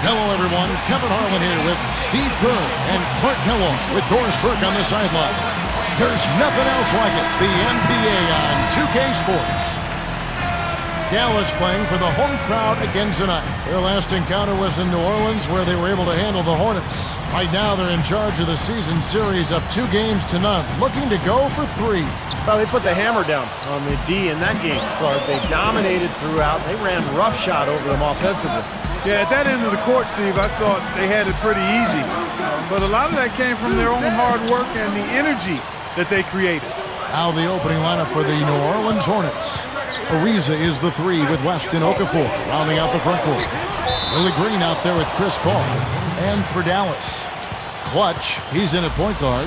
Hello, everyone. Kevin Harlan here with Steve Kerr and Clark Kellogg with Doris Burke on the sideline. There's nothing else like it. The NBA on 2K Sports. Dallas playing for the home crowd again tonight. Their last encounter was in New Orleans, where they were able to handle the Hornets. Right now, they're in charge of the season series, up 2 games to none, looking to go for 3. Well, they put the hammer down on the D in that game, Clark. They dominated throughout. They ran roughshod over them offensively. Yeah, at that end of the court, Steve, I thought they had it pretty easy. But a lot of that came from their own hard work and the energy that they created. Now the opening lineup for the New Orleans Hornets. Ariza is the 3 with Weston Okafor rounding out the front court. Willie Green out there with Chris Paul. And for Dallas, Clutch, he's in at point guard.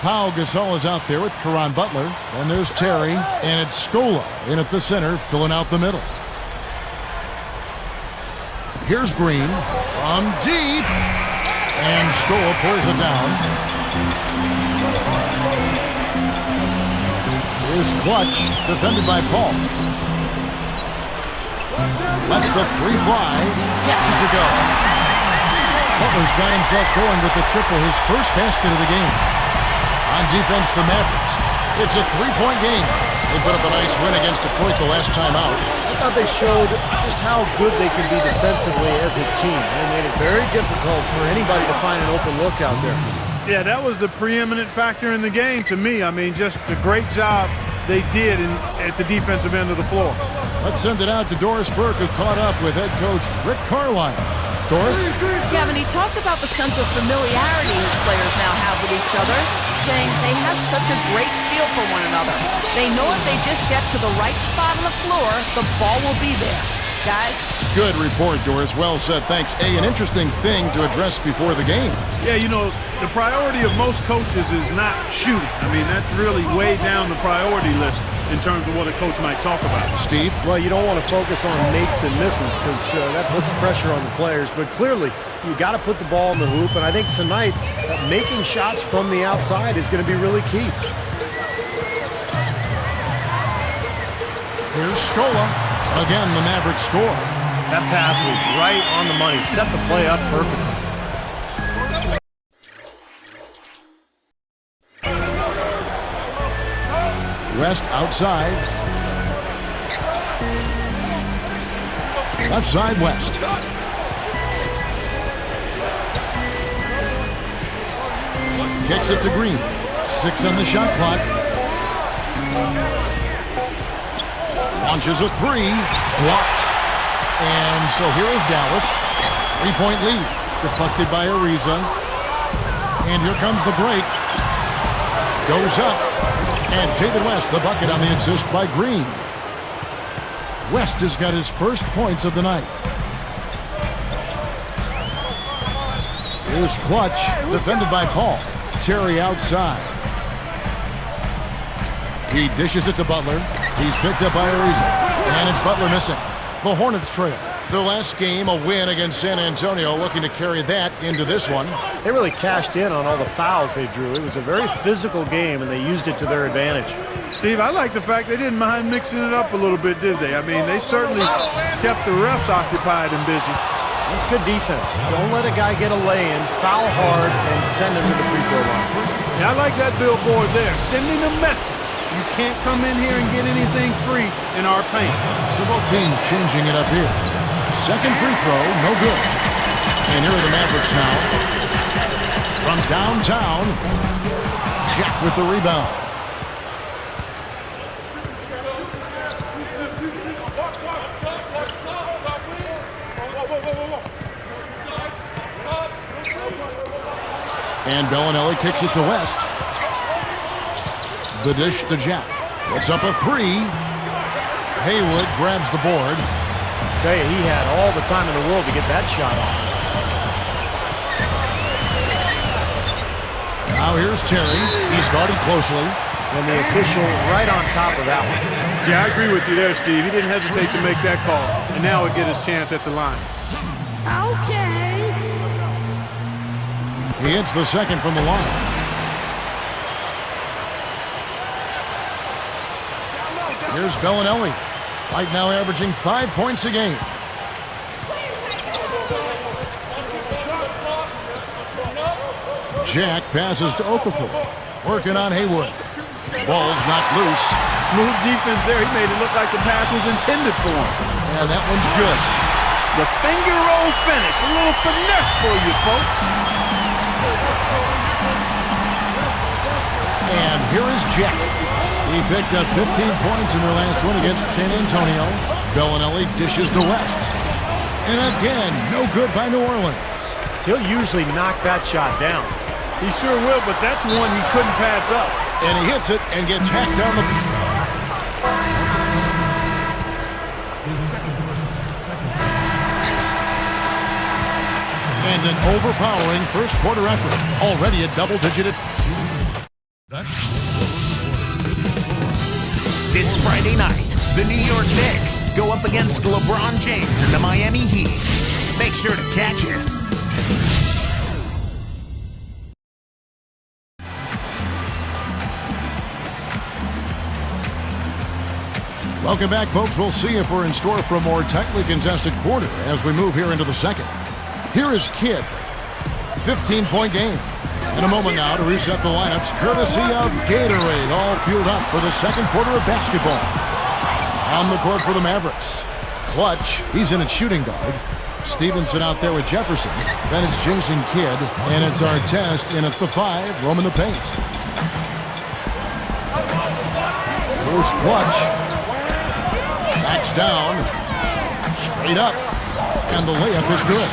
Pau Gasol is out there with Caron Butler. And there's Terry, and it's Scola in at the center, filling out the middle. Here's Green from deep, and Scola pulls it down. Here's Clutch, defended by Paul. Lets the free fly, gets it to go. Butler's got himself going with the triple, his first basket of the game. On defense, the Mavericks. It's a 3-point game. They put up a nice win against Detroit the last time out. I thought they showed just how good they can be defensively as a team. They made it very difficult for anybody to find an open look out there. Yeah, that was the preeminent factor in the game to me. I mean, just a great job they did at the defensive end of the floor. Let's send it out to Doris Burke, who caught up with head coach Rick Carlisle. Doris? Kevin, he talked about the sense of familiarity his players now have with each other, saying they have such a great feel for one another. They know if they just get to the right spot on the floor, the ball will be there. Guys? Good report, Doris. Well said. Thanks. An interesting thing to address before the game. Yeah, you know, the priority of most coaches is not shooting. I mean, that's really way down the priority list in terms of what a coach might talk about. Steve? Well, you don't want to focus on makes and misses because that puts pressure on the players. But clearly, you got to put the ball in the hoop. And I think tonight, making shots from the outside is going to be really key. Here's Scola. Again, the Mavericks score. That pass was right on the money. Set the play up perfectly. West outside. Left side, West. Kicks it to Green. 6 on the shot clock. Launches a 3. Blocked. And so here is Dallas. 3-point lead. Deflected by Ariza. And here comes the break. Goes up. And David West, the bucket on the assist by Green. West has got his first points of the night. Here's Clutch, defended by Paul. Terry outside. He dishes it to Butler. He's picked up by Ariza. And it's Butler missing. The Hornets trail. Their last game, a win against San Antonio, looking to carry that into this one. They really cashed in on all the fouls they drew. It was a very physical game, and they used it to their advantage. Steve, I like the fact they didn't mind mixing it up a little bit, did they? I mean, they certainly kept the refs occupied and busy. That's good defense. Don't let a guy get a lay-in, foul hard, and send him to the free throw line. Yeah, I like that billboard there. Sending a message. You can't come in here and get anything free in our paint. So both teams changing it up here. Second free throw, no good. And here are the Mavericks now. From downtown, Jack with the rebound. And Bellinelli kicks it to West. The dish to Jack. Puts up a 3. Haywood grabs the board. I tell you, he had all the time in the world to get that shot off. Now here's Terry. He's guarded closely. And the official right on top of that one. Yeah, I agree with you there, Steve. He didn't hesitate to make that call. And now he'll get his chance at the line. Okay. He hits the second from the line. Here's Bellinelli. Right now averaging 5 points a game. Jack passes to Okafor. Working on Haywood. Ball's not loose. Smooth defense there. He made it look like the pass was intended for him. And that one's good. The finger roll finish. A little finesse for you, folks. And here is Jack. He picked up 15 points in their last win against San Antonio. Bellinelli dishes to West. And again, no good by New Orleans. He'll usually knock that shot down. He sure will, but that's one he couldn't pass up. And he hits it and gets hacked down the... And an overpowering first quarter effort. Already a double-digit... This Friday night, the New York Knicks go up against LeBron James and the Miami Heat. Make sure to catch it. Welcome back, folks. We'll see if we're in store for a more tightly contested quarter as we move here into the second. Here is Kidd. 15-point game. In a moment now to reset the lineups, courtesy of Gatorade, all fueled up for the second quarter of basketball. On the court for the Mavericks. Clutch, he's in at shooting guard. Stevenson out there with Jefferson. Then it's Jason Kidd, and it's Artest in at the 5, roaming the paint. Here's Clutch. Backs down. Straight up. And the layup is good.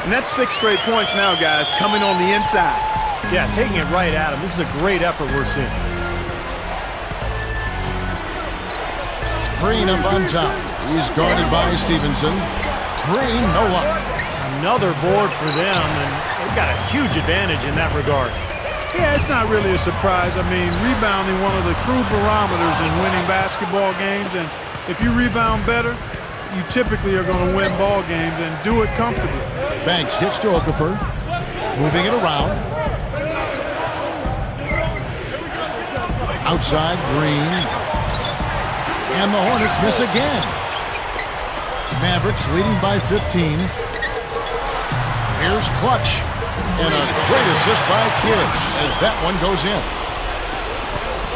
And that's 6 straight points now, guys, coming on the inside. Yeah, taking it right at him. This is a great effort we're seeing. Green up on top. He's guarded by Stevenson. Green, no luck. Another board for them, and they've got a huge advantage in that regard. Yeah, it's not really a surprise. I mean, rebounding one of the true barometers in winning basketball games, and if you rebound better, you typically are going to win ball games and do it comfortably. Banks hits to Okafor. Moving it around. Outside, Green. And the Hornets miss again. Mavericks leading by 15. Here's Clutch. And a great assist by Kidd as that one goes in.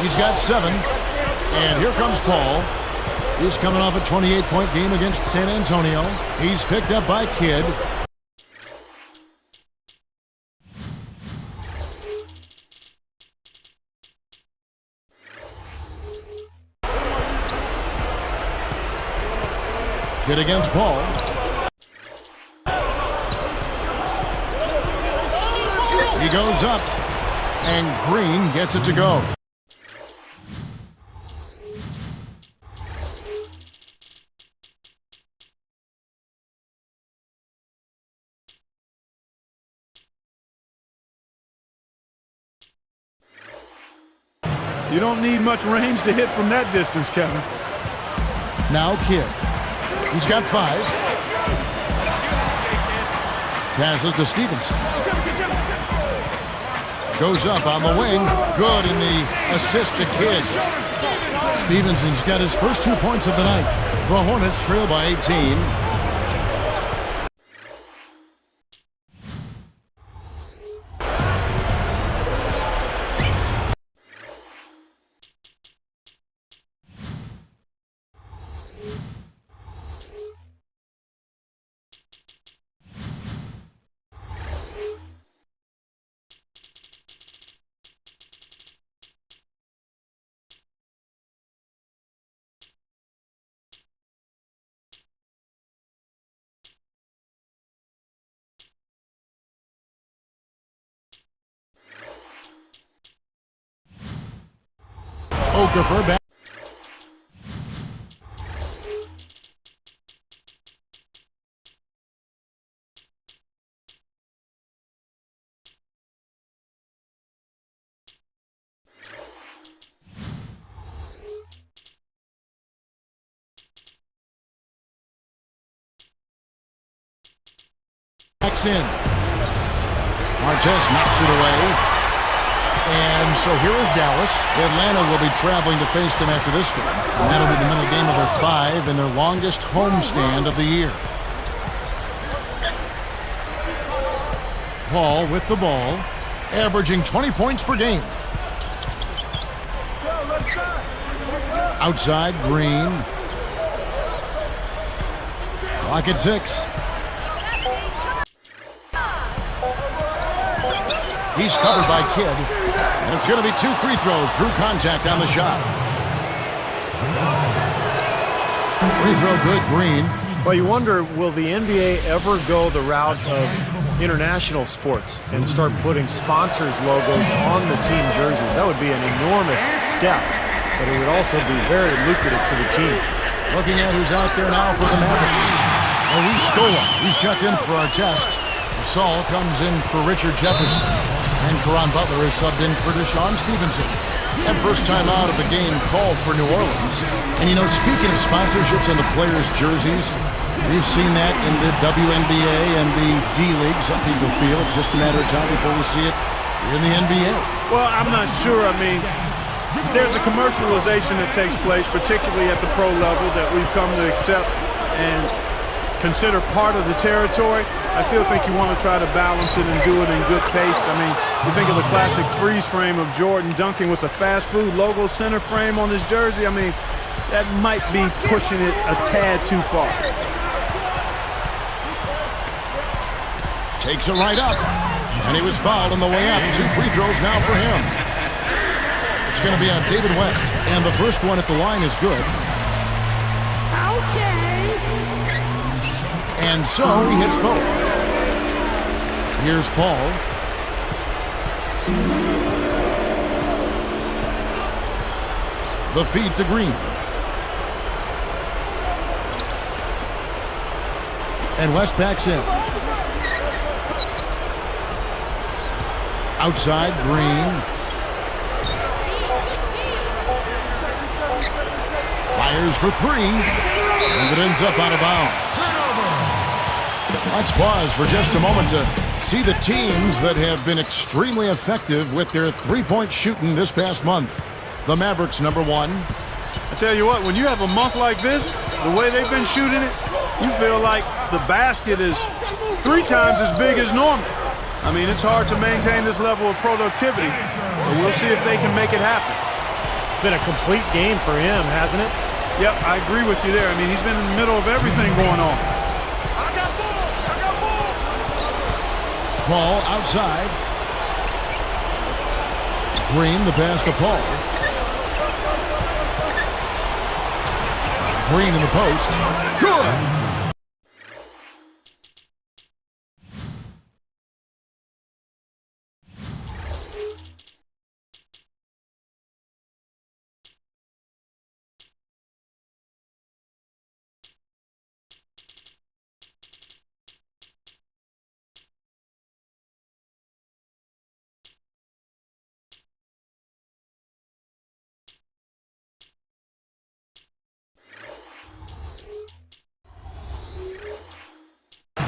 He's got 7. And here comes Paul. He's coming off a 28-point game against San Antonio. He's picked up by Kidd. Kidd against Paul. He goes up, and Green gets it to go. You don't need much range to hit from that distance, Kevin. Now Kidd. He's got 5. Passes to Stevenson. Goes up on the wing. Good in the assist to Kidd. Stevenson's got his first 2 points of the night. The Hornets trail by 18. Okafor back. Backs in. Artest knocks it away. And so here is Dallas. Atlanta will be traveling to face them after this game. And that'll be the middle game of their 5 and their longest homestand of the year. Paul with the ball. averaging 20 points per game. Outside, Green. Clock at 6. He's covered by Kidd. And it's going to be 2 free throws. Drew contact on the shot. Free throw good, Green. Well, you wonder, will the NBA ever go the route of international sports and start putting sponsors' logos on the team jerseys? That would be an enormous step, but it would also be very lucrative for the teams. Looking at who's out there now for the Mavericks. Luis Scola, he's checked in for our test. Gasol comes in for Richard Jefferson. And Caron Butler is subbed in for Deshaun Stevenson. And first time out of the game called for New Orleans. And you know, speaking of sponsorships on the players' jerseys, we've seen that in the WNBA and the D-League. Some people feel it's just a matter of time before we see it in the NBA. Well, I'm not sure. I mean, there's a commercialization that takes place, particularly at the pro level, that we've come to accept and consider part of the territory. I still think you want to try to balance it and do it in good taste. I mean, you think of the classic freeze frame of Jordan dunking with the fast food logo center frame on his jersey. I mean, that might be pushing it a tad too far. Takes it right up. And he was fouled on the way up. 2 free throws now for him. It's going to be on David West. And the first one at the line is good. And so he hits both. Here's Paul. The feed to Green. And West backs in. Outside, Green. Fires for 3. And it ends up out of bounds. Let's pause for just a moment to see the teams that have been extremely effective with their three-point shooting this past month. The Mavericks, number 1. I tell you what, when you have a month like this, the way they've been shooting it, you feel like the basket is 3 times as big as normal. I mean, it's hard to maintain this level of productivity, but we'll see if they can make it happen. It's been a complete game for him, hasn't it? Yep, I agree with you there. I mean, he's been in the middle of everything going on. Paul outside. Green, the pass to Paul. Green in the post. Good!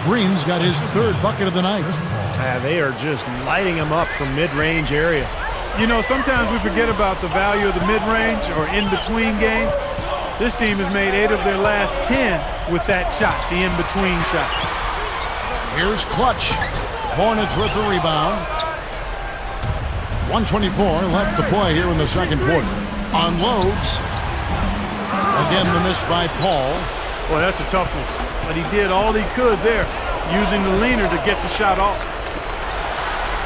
Green's got his 3rd bucket of the night. They are just lighting him up from mid-range area. You know, sometimes we forget about the value of the mid-range or in-between game. This team has made 8 of their last 10 with that shot, the in-between shot. Here's Clutch. Hornets with the rebound. 1:24 left to play here in the second quarter. Unloads. Again, the miss by Paul. Boy, that's a tough one. But he did all he could there, using the leaner to get the shot off.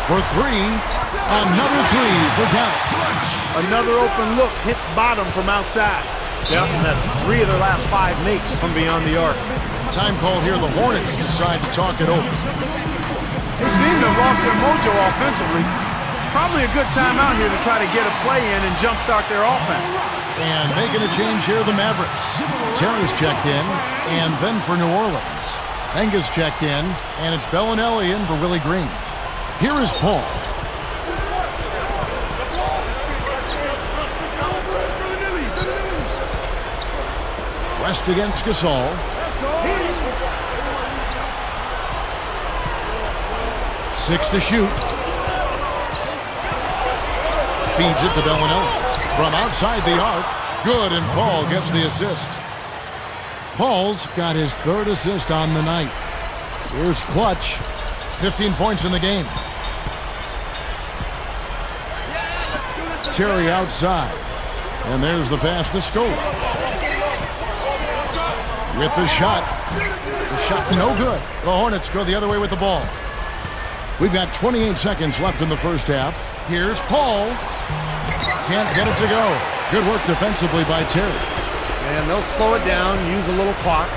For 3, another 3 for Dallas. Another open look, hits bottom from outside. Yep, and that's 3 of their last 5 makes from beyond the arc. Time called here. The Hornets decide to talk it over. They seem to have lost their mojo offensively. Probably a good time out here to try to get a play in and jumpstart their offense. And making a change here, the Mavericks. Terry's checked in, and then for New Orleans. Enga's checked in, and it's Bellinelli in for Willie Green. Here is Paul. West against Gasol. Six to shoot. Feeds it to Bellinelli. From outside the arc, good, and Paul gets the assist. Paul's got his 3rd assist on the night. Here's Clutch, 15 points in the game. Terry outside. And there's the pass to Scola. With the shot. The shot no good. The Hornets go the other way with the ball. We've got 28 seconds left in the first half. Here's Paul. Can't get it to go. Good work defensively by Terry. And they'll slow it down, use a little clock.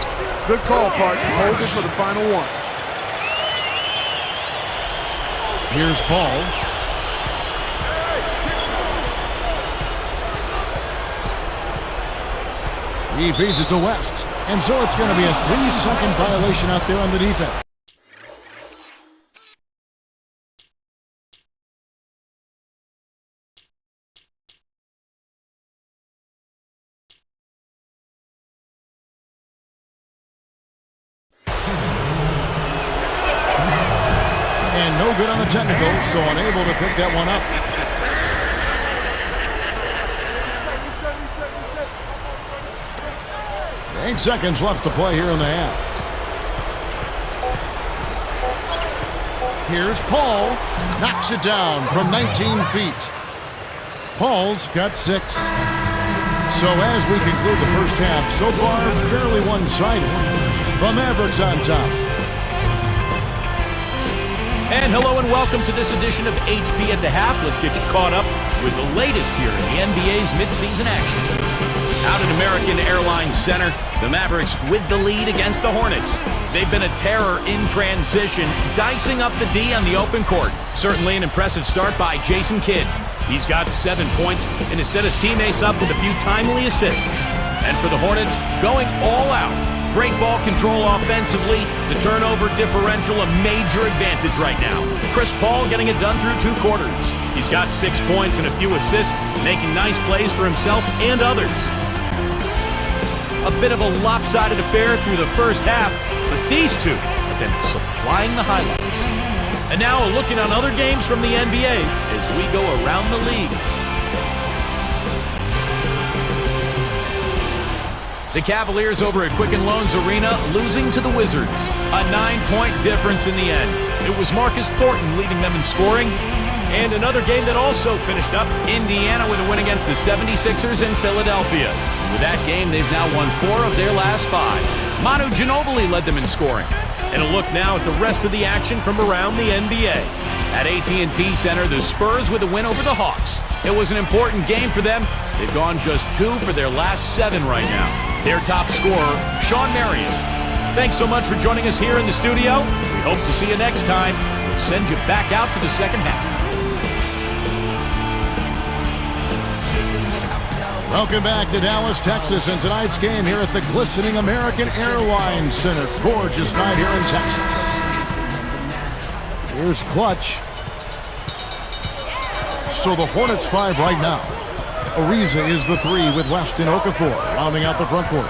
Good call, partner. Hold it for the final one. Here's Paul. He feeds it to West. And so it's going to be a 3-second violation out there on the defense. And no good on the technical, so unable to pick that one up. Eight seconds left to play here in the half. Here's Paul. Knocks it down from 19 feet. Paul's got 6. So as we conclude the first half, so far fairly one-sided. The Mavericks on top. And hello and welcome to this edition of HB at the Half. Let's get you caught up with the latest here in the NBA's midseason action. Out at American Airlines Center, the Mavericks with the lead against the Hornets. They've been a terror in transition, dicing up the D on the open court. Certainly an impressive start by Jason Kidd. He's got 7 points and has set his teammates up with a few timely assists. And for the Hornets, going all out. Great ball control offensively. The turnover differential a major advantage right now. Chris Paul getting it done through 2 quarters. He's got 6 points and a few assists, making nice plays for himself and others. A bit of a lopsided affair through the first half, but these two have been supplying the highlights. And now a look in on other games from the NBA as we go around the league. The Cavaliers over at Quicken Loans Arena losing to the Wizards. A 9-point difference in the end. It was Marcus Thornton leading them in scoring. And another game that also finished up, Indiana with a win against the 76ers in Philadelphia. With that game, they've now won 4 of their last 5. Manu Ginobili led them in scoring. And a look now at the rest of the action from around the NBA. At AT&T Center, the Spurs with a win over the Hawks. It was an important game for them. They've gone just 2 for their last 7 right now. Their top scorer, Sean Marion. Thanks so much for joining us here in the studio. We hope to see you next time. We'll send you back out to the second half. Welcome back to Dallas, Texas, and tonight's game here at the glistening American Airlines Center. Gorgeous night here in Texas. Here's Clutch. So the Hornets 5 right now. Ariza is the 3 with West and Okafor rounding out the front court.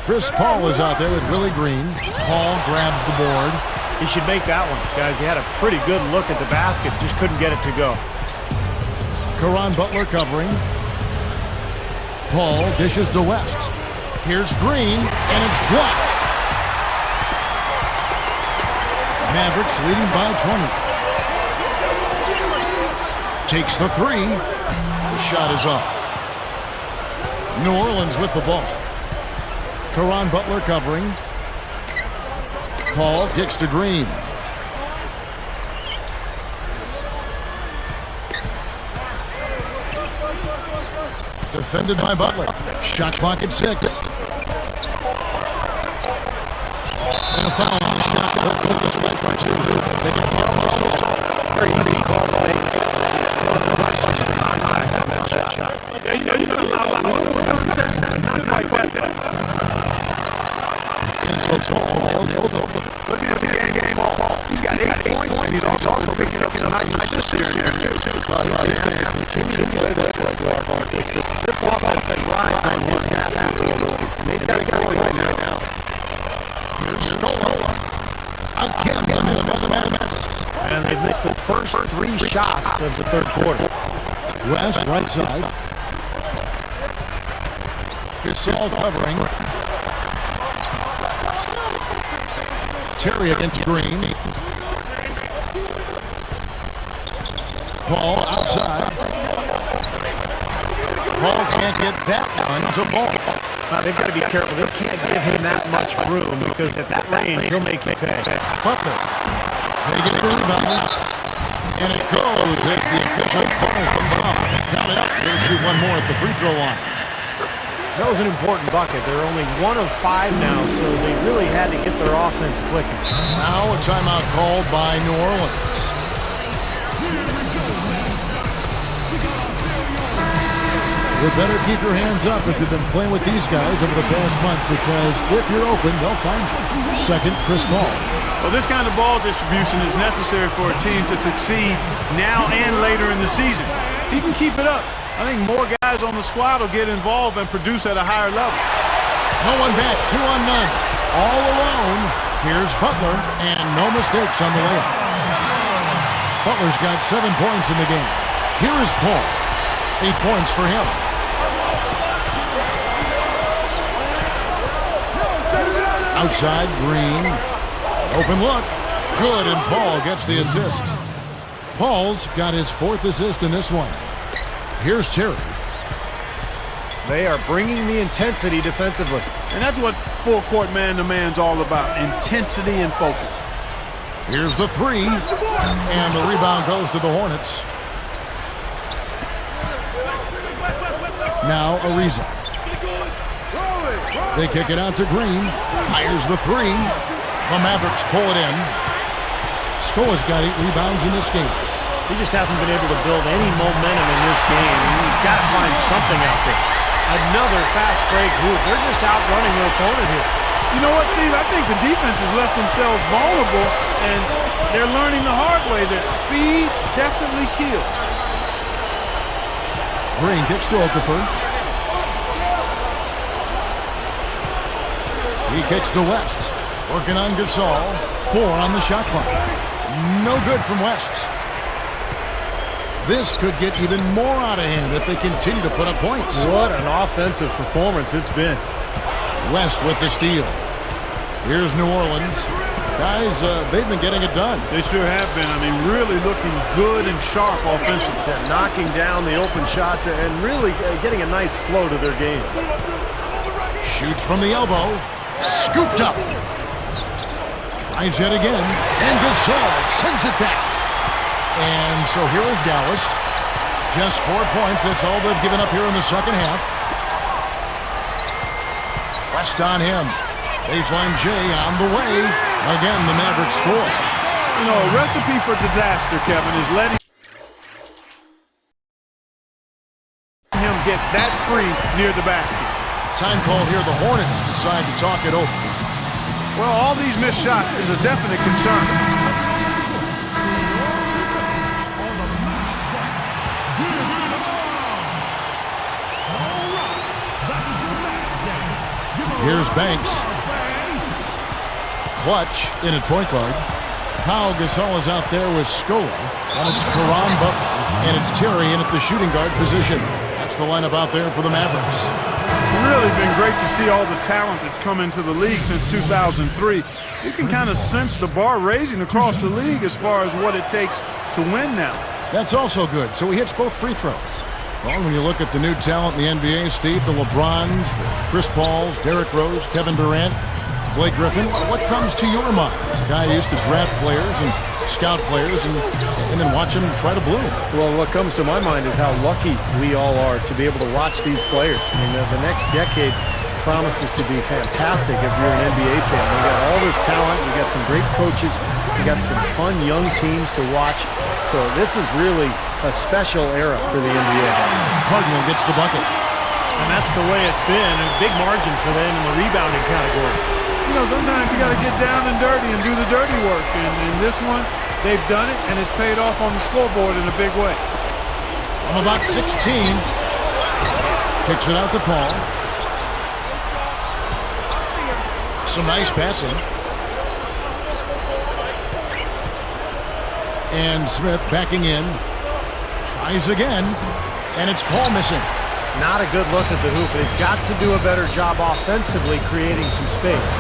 Chris Paul is out there with Willie Green. Paul grabs the board. He should make that one, guys. He had a pretty good look at the basket, just couldn't get it to go. Caron Butler covering. Paul dishes to West. Here's Green, and it's blocked. Mavericks leading by 20. Takes the 3. The shot is off. New Orleans with the ball. Caron Butler covering. Paul kicks to Green. Defended by Butler. Shot clock at 6. And a foul on the shot. They'll go this way by 2. They get very easy call to make. You know, you're going to allow like that. Looking at the game ball. He's got 8 points, and he's also picking up some nice assists here. This offense relies on his passing ability. They've got to go right now. Again, the miss by the Mavericks. And they've missed the first 3 shots of the third quarter. West, right side. Gasol covering. Terry against Green. Paul outside. Paul can't get that one to fall. They've got to be careful. They can't give him that much room because at that range, he'll make you pay. Butler. They get the rebound. And it goes as the official calls them down. Count it up. They'll shoot one more at the free throw line. That was an important bucket. They're only 1 of 5 now, so they really had to get their offense clicking. Now a timeout called by New Orleans. You better keep your hands up if you've been playing with these guys over the past month, because if you're open, they'll find you. Second, Chris Paul. Well, this kind of ball distribution is necessary for a team to succeed now and later in the season. He can keep it up. I think more guys on the squad will get involved and produce at a higher level. No one back, 2 on none. All alone. Here's Butler, and no mistakes on the layup. Butler's got 7 points in the game. Here is Paul. 8 points for him. Outside, Green. Open look. Good, and Paul gets the assist. Paul's got his 4th assist in this one. Here's Terry. They are bringing the intensity defensively. And that's what full court man-to-man's all about, intensity and focus. Here's the 3, and the rebound goes to the Hornets. Now Ariza. They kick it out to Green. Fires the 3. The Mavericks pull it in. Scoa's got 8 rebounds in this game. He just hasn't been able to build any momentum in this game. He's got to find something out there. Another fast break hoop. They're just outrunning their opponent here. You know what, Steve? I think the defense has left themselves vulnerable, and they're learning the hard way that speed definitely kills. Green kicks to Okafor. He kicks to West. Working on Gasol. 4 on the shot clock. No good from West. This could get even more out of hand if they continue to put up points. What an offensive performance it's been. West with the steal. Here's New Orleans. Guys, they've been getting it done. They sure have been. I mean, really looking good and sharp offensively. They're knocking down the open shots and really getting a nice flow to their game. Shoots from the elbow. Scooped up. Tries yet again. And Gasol sends it back. And so here is Dallas. Just 4 points. That's all they've given up here in the second half. West on him. Baseline J on the way. Again, the Mavericks score. You know, a recipe for disaster, Kevin, is letting him get that free near the basket. Time call here. The Hornets decide to talk it over. Well, all these missed shots is a definite concern. Here's Banks. Clutch in at point guard. Pau Gasol is out there with Scola. And it's Caron Butler. And it's Terry in at the shooting guard position. That's the lineup out there for the Mavericks. It's really been great to see all the talent that's come into the league since 2003. You can kind of sense the bar raising across the league as far as what it takes to win now. That's also good. So he hits both free throws. Well, when you look at the new talent in the NBA, Steve, the LeBrons, the Chris Pauls, Derrick Rose, Kevin Durant, Blake Griffin, what comes to your mind as a guy who used to draft players and scout players and then watch them try to bloom? Well, what comes to my mind is how lucky we all are to be able to watch these players. I mean, the next decade promises to be fantastic if you're an NBA fan. We got all this talent. We got some great coaches. We got some fun young teams to watch. So this is really a special era for the NBA. Cardinal gets the bucket. And that's the way it's been. A big margin for them in the rebounding category. You know, sometimes you got to get down and dirty and do the dirty work. And in this one, they've done it, and it's paid off on the scoreboard in a big way. From about 16. Kicks it out to Paul. Some nice passing. And Smith backing in. Tries again. And it's Paul missing. Not a good look at the hoop. They've got to do a better job offensively creating some space.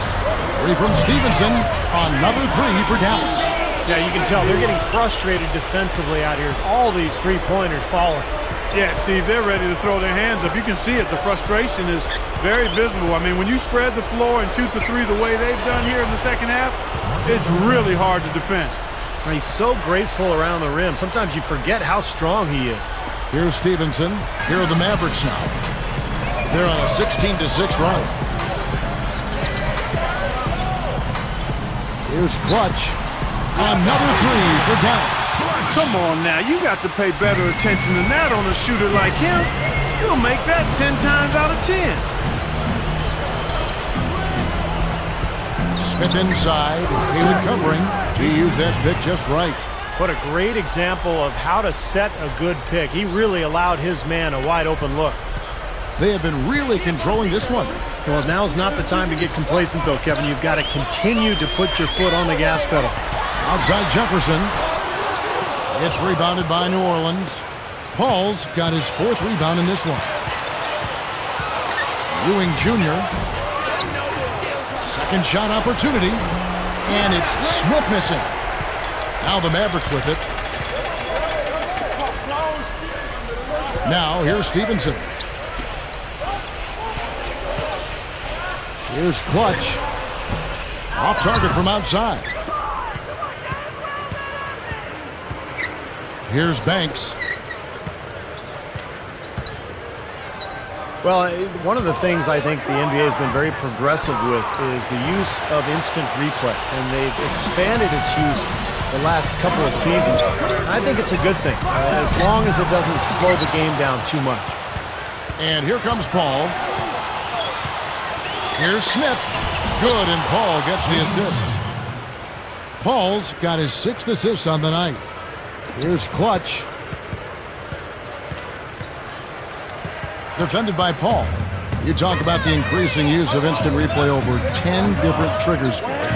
3 from Stevenson. Another 3 for Dallas. Yeah, you can tell they're getting frustrated defensively out here. All these three-pointers falling. Yeah, Steve, they're ready to throw their hands up. You can see it. The frustration is very visible. I mean, when you spread the floor and shoot the three the way they've done here in the second half, it's really hard to defend. He's so graceful around the rim. Sometimes you forget how strong he is. Here's Stevenson. Here are the Mavericks now. They're on a 16-6 run. Here's Clutch. Another three for Dallas. Come on now, you got to pay better attention than that on a shooter like him. He'll make that 10 times out of 10. Smith inside. Hayward covering. He used that pick just right. What a great example of how to set a good pick. He really allowed his man a wide open look. They have been really controlling this one. Well, now's not the time to get complacent, though, Kevin. You've got to continue to put your foot on the gas pedal. Outside Jefferson. It's rebounded by New Orleans. Paul's got his fourth rebound in this one. Ewing Jr. Second shot opportunity. And it's Smith missing. Now the Mavericks with it. Now here's Stevenson. Here's Clutch. Off target from outside. Here's Banks. Well, one of the things I think the NBA has been very progressive with is the use of instant replay, and they've expanded its use the last couple of seasons. I think it's a good thing, as long as it doesn't slow the game down too much. And here comes Paul. Here's Smith. Good, and Paul gets the assist. Paul's got his sixth assist on the night. Here's Clutch. Defended by Paul. You talk about the increasing use of instant replay, over 10 different triggers for it.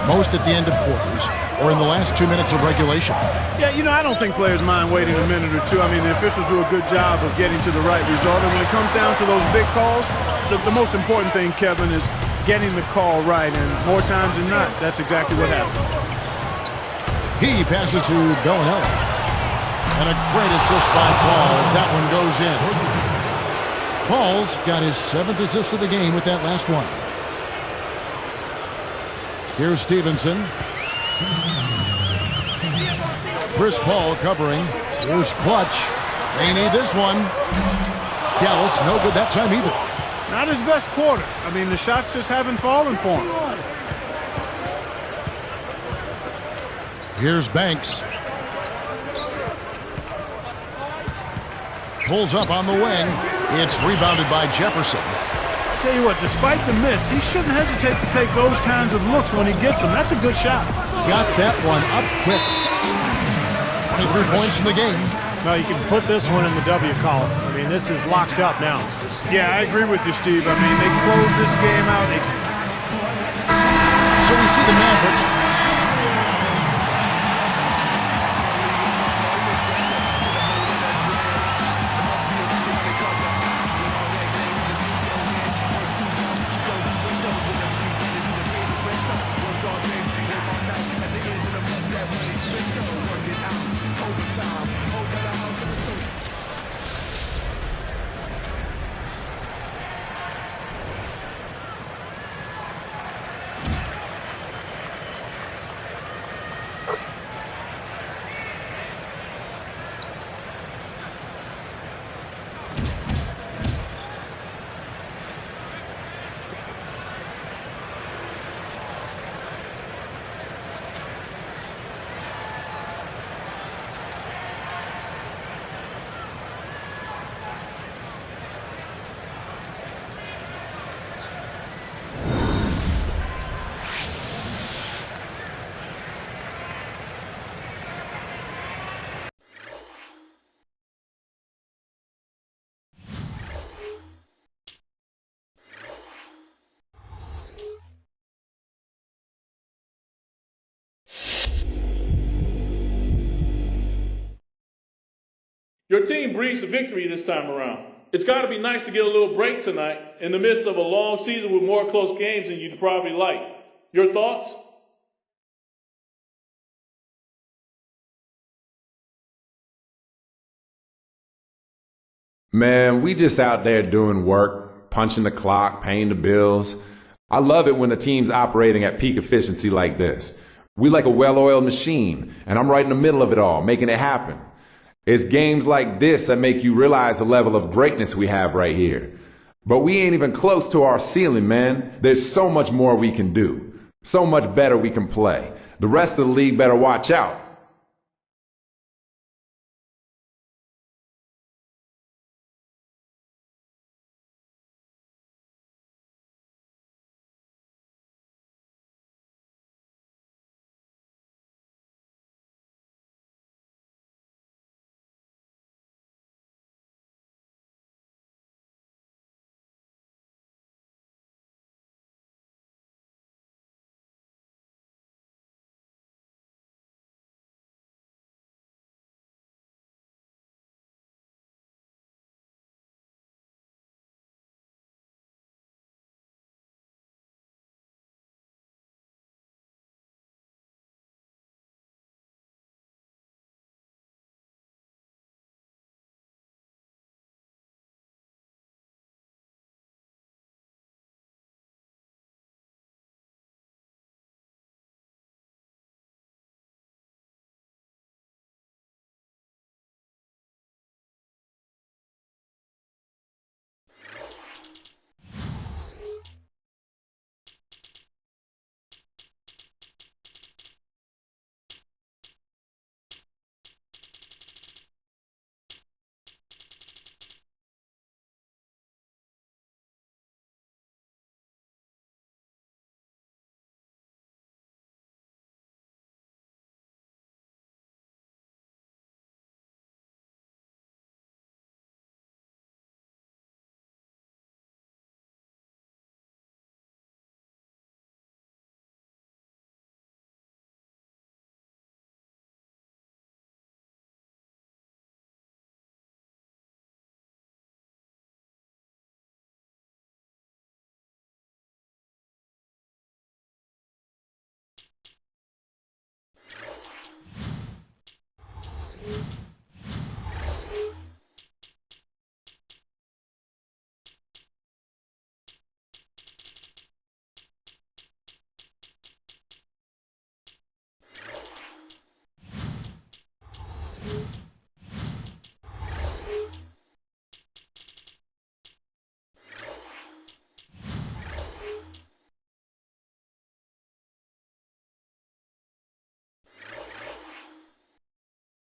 Most at the end of quarters or in the last 2 minutes of regulation. Yeah, you know, I don't think players mind waiting a minute or two. I mean, the officials do a good job of getting to the right result. And when it comes down to those big calls, the most important thing, Kevin, is getting the call right. And more times than not, that's exactly what happened. He passes to Bellinelli. And a great assist by Paul as that one goes in. Paul's got his seventh assist of the game with that last one. Here's Stevenson. Chris Paul covering. Here's Clutch. They need this one. Dallas, no good that time either. Not his best quarter. I mean, the shots just haven't fallen for him. Here's Banks. Pulls up on the wing. It's rebounded by Jefferson. I'll tell you what, despite the miss, he shouldn't hesitate to take those kinds of looks when he gets them. That's a good shot. Got that one up quick. 23 points in the game. Well, you can put this one in the W column. I mean, this is locked up now. Yeah, I agree with you, Steve. I mean, they closed this game out. So we see the Mavericks. Your team breezed a victory this time around. It's got to be nice to get a little break tonight in the midst of a long season with more close games than you'd probably like. Your thoughts? Man, we just out there doing work, punching the clock, paying the bills. I love it when the team's operating at peak efficiency like this. We like a well-oiled machine, and I'm right in the middle of it all, making it happen. It's games like this that make you realize the level of greatness we have right here. But we ain't even close to our ceiling, man. There's so much more we can do. So much better we can play. The rest of the league better watch out.